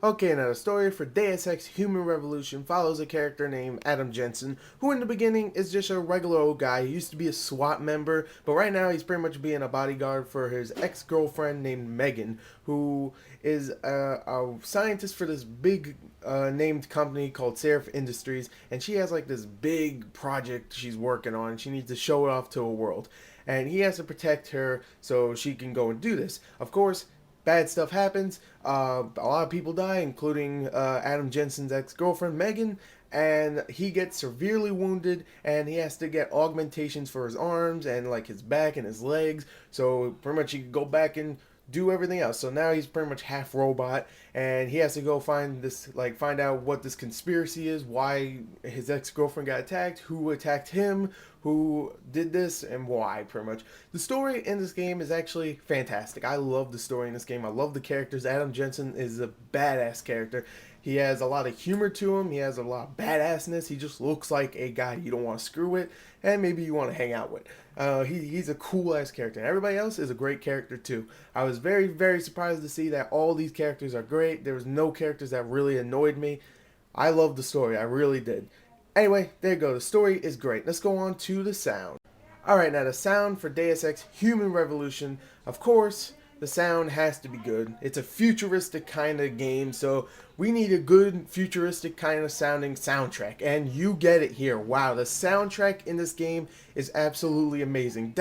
Okay, now the story for Deus Ex Human Revolution follows a character named Adam Jensen, who in the beginning is just a regular old guy. He used to be a SWAT member, but right now he's pretty much being a bodyguard for his ex-girlfriend named Megan, who is a scientist for this big named company called Seraph Industries, and she has like this big project she's working on, and she needs to show it off to a world. And he has to protect her so she can go and do this. Of course, bad stuff happens. A lot of people die, including Adam Jensen's ex-girlfriend Megan, and he gets severely wounded, and he has to get augmentations for his arms and like his back and his legs. So pretty much he can go back and do everything else. So now he's pretty much half robot, and he has to go find out what this conspiracy is, why his ex-girlfriend got attacked, who attacked him, who did this, and why. Pretty much the story in this game is actually fantastic. I love the story in this game. I love the characters. Adam Jensen is a badass character. He has a lot of humor to him. He has a lot of badassness. He just looks like a guy you don't want to screw with, and maybe you want to hang out with. He's a cool ass character. And everybody else is a great character too. I was very, very surprised to see that all these characters are great. There was no characters that really annoyed me. I loved the story. I really did. Anyway, there you go. The story is great. Let's go on to the sound. Alright, now the sound for Deus Ex Human Revolution. Of course, the sound has to be good. It's a futuristic kind of game, so we need a good futuristic kind of sounding soundtrack, and you get it here. Wow, the soundtrack in this game is absolutely amazing.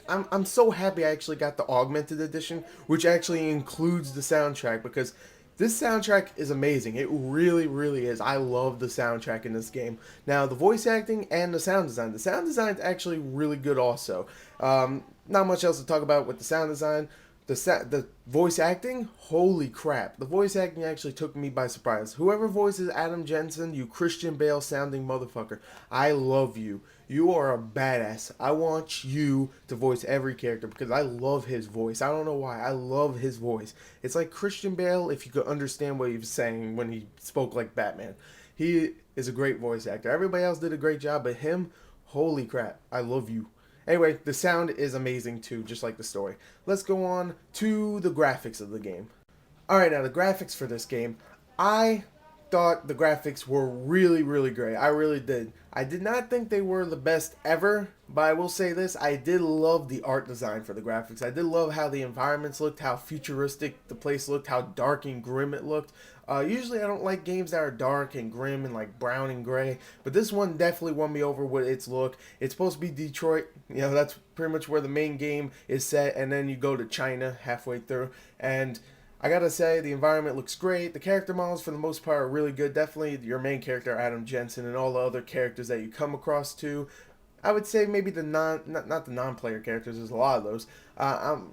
I'm so happy I actually got the Augmented Edition, which actually includes the soundtrack, because this soundtrack is amazing. It really, really is. I love the soundtrack in this game. Now, the voice acting and the sound design. The sound design is actually really good also. Not much else to talk about with the sound design. The voice acting, holy crap. The voice acting actually took me by surprise. Whoever voices Adam Jensen, you Christian Bale sounding motherfucker, I love you. You are a badass. I want you to voice every character because I love his voice. I don't know why. I love his voice. It's like Christian Bale if you could understand what he was saying when he spoke like Batman. He is a great voice actor. Everybody else did a great job, but him, holy crap. I love you. Anyway, the sound is amazing too, just like the story. Let's go on to the graphics of the game. Alright, now the graphics for this game. I thought the graphics were really, really great. I really did. I did not think they were the best ever, but I will say this. I did love the art design for the graphics. I did love how the environments looked, how futuristic the place looked, how dark and grim it looked. Usually I don't like games that are dark and grim and like brown and gray, but this one definitely won me over with its look. It's supposed to be Detroit, you know, that's pretty much where the main game is set, and then you go to China halfway through, and I gotta say, the environment looks great. The character models, for the most part, are really good. Definitely your main character, Adam Jensen, and all the other characters that you come across too. I would say maybe not the non-player characters. There's a lot of those.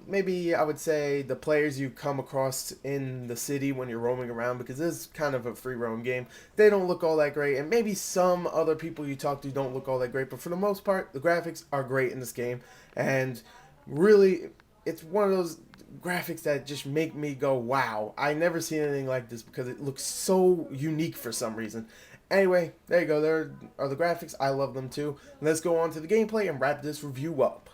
Maybe I would say the players you come across in the city when you're roaming around, because this is kind of a free roam game. They don't look all that great, and maybe some other people you talk to don't look all that great. But for the most part, the graphics are great in this game, and really, it's one of those graphics that just make me go, wow, I never seen anything like this because it looks so unique for some reason. Anyway, there you go. There are the graphics. I love them too. Let's go on to the gameplay and wrap this review up.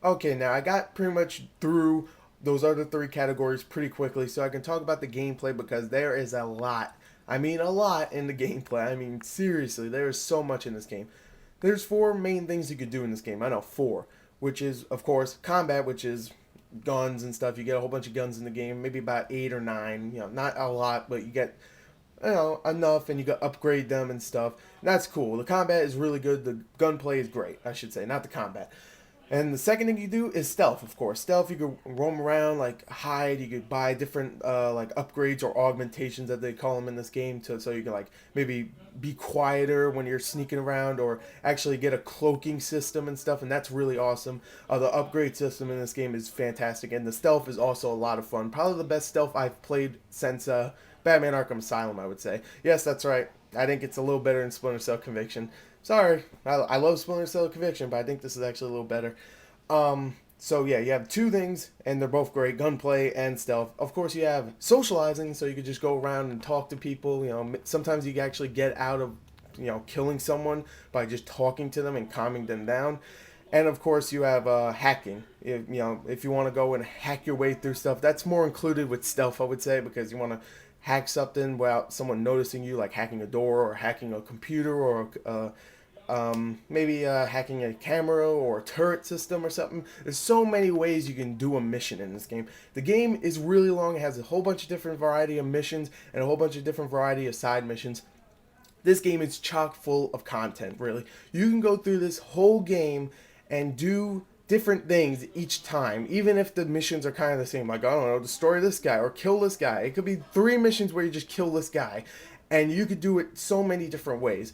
Okay, now I got pretty much through those other three categories pretty quickly, so I can talk about the gameplay because there is a lot. I mean, a lot in the gameplay. I mean, seriously, there is so much in this game. There's four main things you could do in this game. I know, four. Which is, of course, combat, which is guns and stuff. You get a whole bunch of guns in the game, maybe about 8 or 9. You know, not a lot, but you get, you know, enough, and you got upgrade them and stuff. And that's cool. The combat is really good. The gunplay is great, I should say, not the combat. And the second thing you do is stealth, of course. Stealth, you could roam around, like hide. You could buy different like upgrades or augmentations that they call them in this game, so you can like maybe be quieter when you're sneaking around, or actually get a cloaking system and stuff. And that's really awesome. The upgrade system in this game is fantastic, and the stealth is also a lot of fun. Probably the best stealth I've played since Batman Arkham Asylum, I would say. Yes, that's right. I think it's a little better than Splinter Cell Conviction. Sorry, I love Splinter Cell Conviction, but I think this is actually a little better. So yeah, you have two things, and they're both great, gunplay and stealth. Of course, you have socializing, so you could just go around and talk to people. You know, sometimes you can actually get out of, you know, killing someone by just talking to them and calming them down. And of course, you have hacking. If you want to go and hack your way through stuff, that's more included with stealth, I would say, because you want to hack something without someone noticing you, like hacking a door or hacking a computer or maybe hacking a camera or a turret system or something. There's so many ways you can do a mission in this game. The game is really long. It has a whole bunch of different variety of missions and a whole bunch of different variety of side missions. This game is chock full of content, really. You can go through this whole game and do different things each time, even if the missions are kind of the same. Like, I don't know, destroy this guy or kill this guy. It could be 3 missions where you just kill this guy, and you could do it so many different ways.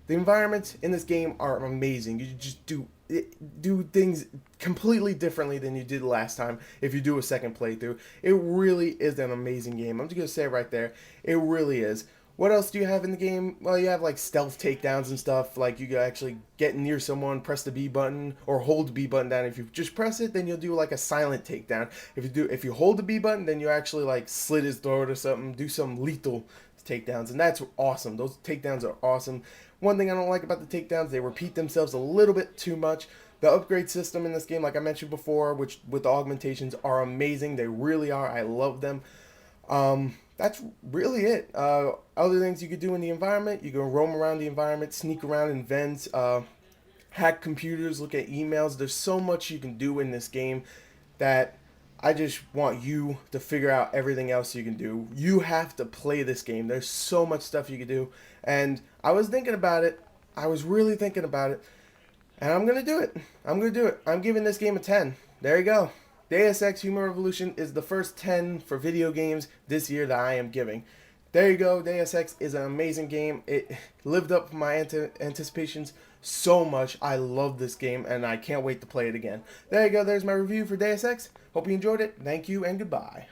The environments in this game are amazing. You just do things completely differently than you did last time if you do a second playthrough. It really is an amazing game. I'm just going to say it right there. It really is. What else do you have in the game? Well, you have like stealth takedowns and stuff. Like you can actually get near someone, press the B button, or hold the B button down. If you just press it, then you'll do like a silent takedown. If you hold the B button, then you actually like slit his throat or something. Do some lethal takedowns, and that's awesome. Those takedowns are awesome. One thing I don't like about the takedowns, they repeat themselves a little bit too much. The upgrade system in this game, like I mentioned before, which with the augmentations are amazing. They really are. I love them. That's really it. Other things you could do in the environment, you can roam around the environment, sneak around in vents, hack computers, look at emails. There's so much you can do in this game that I just want you to figure out everything else you can do. You have to play this game. There's so much stuff you can do. And I was thinking about it. I was really thinking about it. And I'm going to do it. I'm going to do it. I'm giving this game a 10. There you go. Deus Ex Human Revolution is the first 10 for video games this year that I am giving. There you go. Deus Ex is an amazing game. It lived up to my anticipations so much. I love this game, and I can't wait to play it again. There you go. There's my review for Deus Ex. Hope you enjoyed it. Thank you, and goodbye.